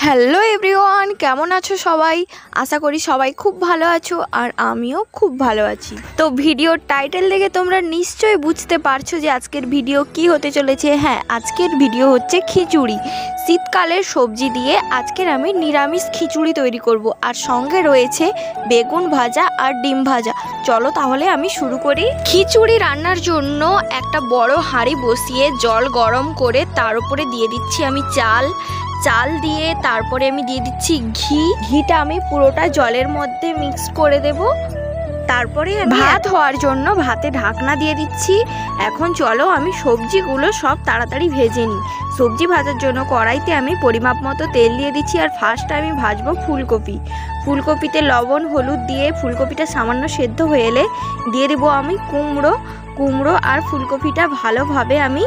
Hello everyone, কেমন আছো সবাই? আশা করি সবাই খুব ভালো আছো আর আমিও খুব ভালো আছি। তো ভিডিওর টাইটেল দেখে তোমরা নিশ্চয়ই বুঝতে পারছো যে আজকের ভিডিও কি হতে চলেছে। হ্যাঁ, আজকের ভিডিও হচ্ছে খিচুড়ি। শীতকালের সবজি দিয়ে আজকের আমি নিরামিষ খিচুড়ি তৈরি করব, আর সঙ্গে রয়েছে বেগুন ভাজা আর ডিম ভাজা। চলো তাহলে আমি শুরু করি। খিচুড়ি রান্নার জন্য একটা বড় হাঁড়ি বসিয়ে জল গরম করে তার উপরে দিয়ে দিচ্ছি আমি চাল দিয়ে তারপরে আমি দিয়ে দিচ্ছি ঘিটা আমি পুরোটা জলের মধ্যে মিক্স করে দেব। তারপরে ভাত হওয়ার জন্য ভাতে ঢাকনা দিয়ে দিচ্ছি। এখন চলো আমি সবজিগুলো সব তাড়াতাড়ি ভেজে নিই। সবজি ভাজার জন্য কড়াইতে আমি পরিমাপ মতো তেল দিয়ে দিচ্ছি, আর ফার্স্ট আমি ভাজবো ফুলকপিতে লবণ হলুদ দিয়ে ফুলকপিটা সামান্য সেদ্ধ হয়ে এলে দিয়ে দেবো আমি কুমড়ো আর ফুলকপিটা ভালোভাবে আমি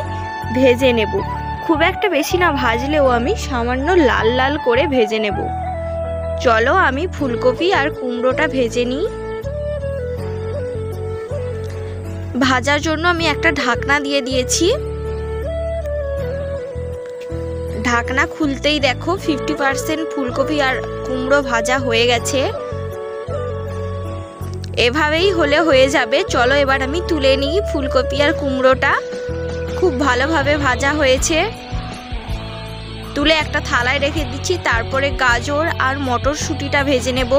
ভেজে নেব। খুব একটা বেশি না ভাজলেও আমি সামান্য লাল লাল করে ভেজে নেব। চলো আমি ফুলকপি আর কুমড়োটা ভেজে নিই। ভাজার জন্য আমি একটা ঢাকনা দিয়ে দিয়েছি। ঢাকনা খুলতেই দেখো 50% ফুলকপি আর কুমড়ো ভাজা হয়ে গেছে। এভাবেই হলে হয়ে যাবে। চলো এবার আমি তুলে নিই। ফুলকপি আর কুমড়োটা খুব ভালোভাবে ভাজা হয়েছে। তুলে একটা থালায় রেখে দিচ্ছি। তারপরে গাজর আর মটরশুঁটিটা ভেজে নেব।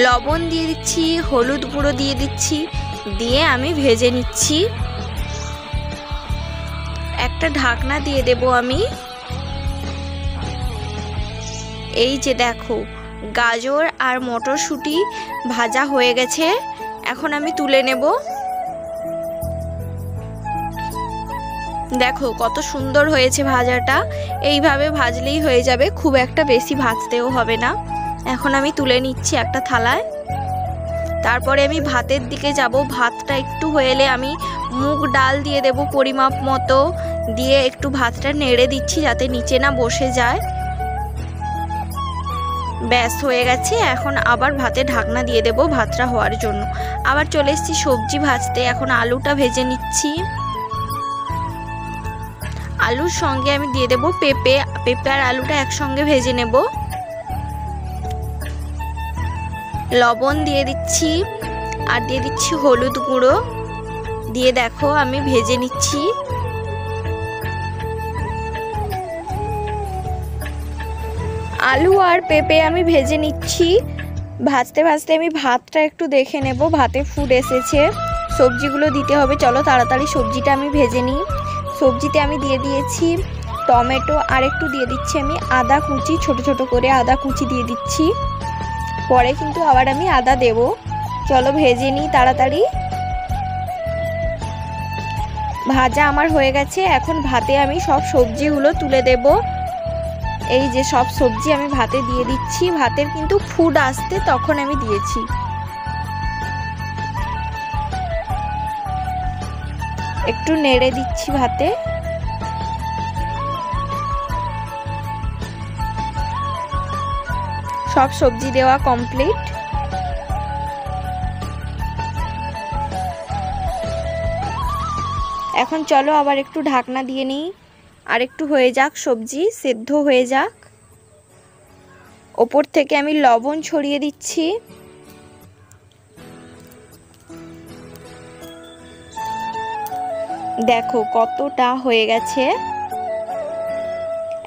লবণ দিয়ে দিচ্ছি, হলুদ গুঁড়ো দিয়ে দিচ্ছি, দিয়ে আমি ভেজে নিচ্ছি। একটা ঢাকনা দিয়ে দেব আমি। এই যে দেখো গাজর আর মটরশুঁটি ভাজা হয়ে গেছে। এখন আমি তুলে নেব। দেখো কত সুন্দর হয়েছে ভাজাটা। এইভাবে ভাজলেই হয়ে যাবে, খুব একটা বেশি ভাজতেও হবে না। এখন আমি তুলে নিচ্ছি একটা থালায়। তারপরে আমি ভাতের দিকে যাব। ভাতটা একটু হয়ে এলে আমি মুগ ডাল দিয়ে দেব পরিমাপ মতো, দিয়ে একটু ভাতটা নেড়ে দিচ্ছি যাতে নিচে না বসে যায়। ব্যাস হয়ে গেছে। এখন আবার ভাতে ঢাকনা দিয়ে দেব ভাতটা হওয়ার জন্য। আবার চলে এসেছি সবজি ভাজতে। এখন আলুটা ভেজে নিচ্ছি। আলুর সঙ্গে আমি দিয়ে দেব পেঁপে আর আলুটা একসঙ্গে ভেজে নেব। লবণ দিয়ে দিচ্ছি আর দিয়ে দিচ্ছি হলুদ গুঁড়ো দিয়ে দেখো আমি ভেজে নিচ্ছি। আলু আর পেঁপে আমি ভেজে নিচ্ছি। ভাজতে ভাজতে আমি ভাতটা একটু দেখে নেব ভাতে ফুট এসেছে। সবজিগুলো দিতে হবে। চলো তাড়াতাড়ি সবজিটা আমি ভেজে নিই। সবজিতে আমি দিয়ে দিয়েছি টমেটো, আর একটু দিয়ে দিচ্ছি আমি আদা কুচি, ছোট ছোট করে আদা কুচি দিয়ে দিচ্ছি। পরে কিন্তু আবার আমি আদা দেব। চলো ভেজে নিই তাড়াতাড়ি। ভাজা আমার হয়ে গেছে। এখন ভাতে আমি সব সবজিগুলো তুলে দেব। এই যে সব সবজি আমি ভাতে দিয়ে দিচ্ছি। ভাতের কিন্তু ফুট আসতে তখন আমি দিয়েছি। একটু নেড়ে দিচ্ছি ভাতে। সব সবজি দেওয়া কমপ্লিট। এখন চলো আবার একটু ঢাকনা দিয়ে নিই, আর একটু হয়ে যাক, সবজি সেদ্ধ হয়ে যাক। ওপর থেকে আমি লবণ ছড়িয়ে দিচ্ছি। দেখো কতটা হয়ে গেছে।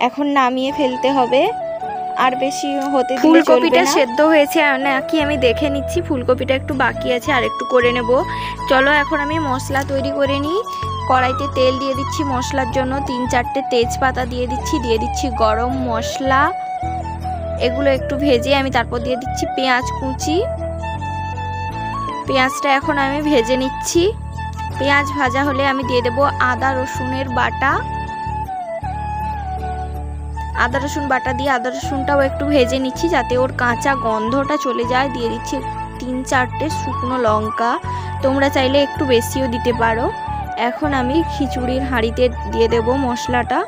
এখন নামিয়ে ফেলতে হবে, আর বেশি হতে দিলে চলবে না। ফুলকপিটা সেদ্ধ হয়েছে নাকি আমি দেখে নিচ্ছি। ফুলকপিটা একটু বাকি আছে, আর একটু করে নেব। চলো এখন আমি মশলা তৈরি করে নিই। কড়াইতে তেল দিয়ে দিচ্ছি মশলার জন্য। 3-4টে তেজপাতা দিয়ে দিচ্ছি গরম মশলা। এগুলো একটু ভেজে আমি তারপর দিয়ে দিচ্ছি পেঁয়াজ কুচি। পেঁয়াজটা এখন আমি ভেজে নিচ্ছি। পেঁয়াজ ভাজা হলে আমি দিয়ে দেব আদা রসুনের বাটা। আদা রসুন বাটা দিয়ে আদা রসুনটাও একটু ভেজে নিচ্ছি যাতে ওর কাঁচা গন্ধটা চলে যায়। দিয়ে দিচ্ছি 3-4টে শুকনো লঙ্কা। তোমরা চাইলে একটু বেশিও দিতে পারো। এখন আমি খিচুড়ির হাঁড়িতে দিয়ে দেব মশলাটা।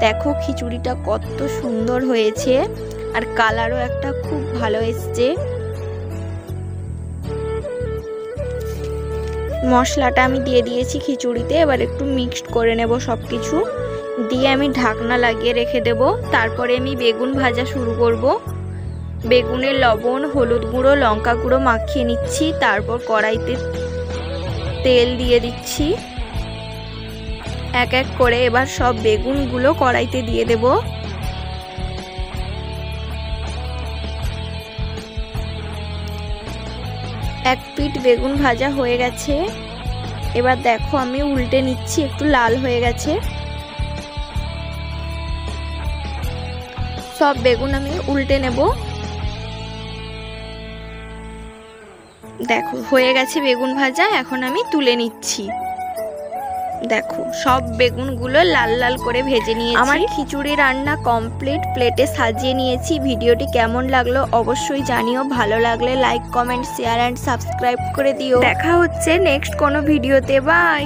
দেখো খিচুড়িটা কত সুন্দর হয়েছে, আর কালারও একটা খুব ভালো এসছে। মশলাটা আমি দিয়ে দিয়েছি খিচুড়িতে। এবার একটু মিক্সড করে নেব সব কিছু দিয়ে আমি ঢাকনা লাগিয়ে রেখে দেব। তারপরে আমি বেগুন ভাজা শুরু করব। বেগুনে লবণ, হলুদ গুঁড়ো, লঙ্কা গুঁড়ো মাখিয়ে নিচ্ছি। তারপর কড়াইতে তেল দিয়ে দিচ্ছি এক এক করে। এবার সব বেগুনগুলো কড়াইতে দিয়ে দেব। এক পিঠ বেগুন ভাজা হয়ে গেছে। এবার দেখো আমি উল্টে নিচ্ছি, একটু লাল হয়ে গেছে। সব বেগুন আমি উল্টে নেব। দেখো হয়ে গেছে বেগুন ভাজা, এখন আমি তুলে নিচ্ছি। দেখো সব বেগুনগুলো লাল লাল করে ভেজে নিয়েছি। আমার খিচুড়ি রান্না কমপ্লিট, প্লেটে সাজিয়ে নিয়েছি। ভিডিওটি কেমন লাগলো অবশ্যই জানিও। ভালো লাগলে like, comment, share and subscribe করে দিও। দেখা হচ্ছে নেক্সট কোনো ভিডিওতে। বাই।